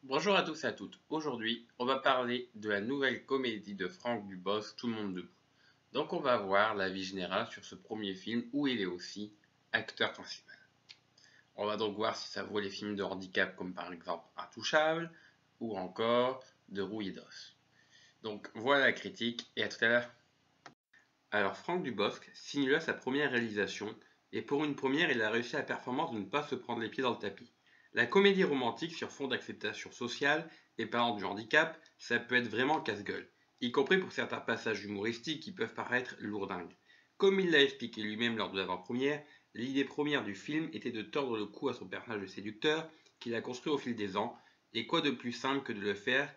Bonjour à tous et à toutes. Aujourd'hui, on va parler de la nouvelle comédie de Franck Dubosc, Tout le monde debout. Donc on va voir l'avis général sur ce premier film où il est aussi acteur principal. On va donc voir si ça vaut les films de handicap comme par exemple Intouchable ou encore De rouille et d'os. Donc voilà la critique et à tout à l'heure. Alors Franck Dubosc signe là sa première réalisation et pour une première il a réussi la performance de ne pas se prendre les pieds dans le tapis. La comédie romantique sur fond d'acceptation sociale et parlant du handicap, ça peut être vraiment casse-gueule, y compris pour certains passages humoristiques qui peuvent paraître lourdingues. Comme il l'a expliqué lui-même lors de l'avant-première, l'idée première du film était de tordre le cou à son personnage de séducteur qu'il a construit au fil des ans, et quoi de plus simple que de le faire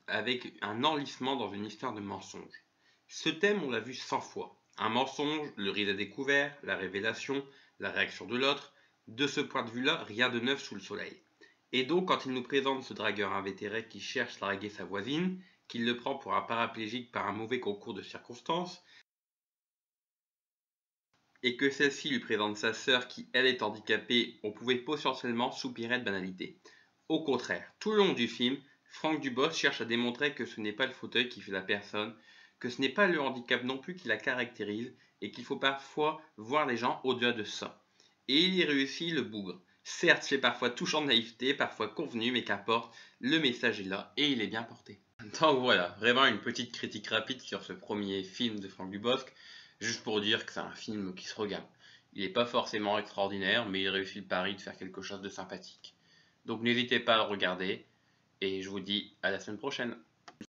avec un enlissement dans une histoire de mensonge. Ce thème, on l'a vu 100 fois. Un mensonge, le risque à découvert, la révélation, la réaction de l'autre. De ce point de vue-là, rien de neuf sous le soleil. Et donc, quand il nous présente ce dragueur invétéré qui cherche à draguer sa voisine, qu'il le prend pour un paraplégique par un mauvais concours de circonstances, et que celle-ci lui présente sa sœur qui, elle, est handicapée, on pouvait potentiellement soupirer de banalité. Au contraire, tout le long du film, Franck Dubosc cherche à démontrer que ce n'est pas le fauteuil qui fait la personne, que ce n'est pas le handicap non plus qui la caractérise, et qu'il faut parfois voir les gens au-delà de ça. Et il y réussit le bougre. Certes, c'est parfois touchant de naïveté, parfois convenu, mais qu'importe, le message est là et il est bien porté. Donc voilà, vraiment une petite critique rapide sur ce premier film de Franck Dubosc, juste pour dire que c'est un film qui se regarde. Il n'est pas forcément extraordinaire, mais il réussit le pari de faire quelque chose de sympathique. Donc n'hésitez pas à le regarder, et je vous dis à la semaine prochaine.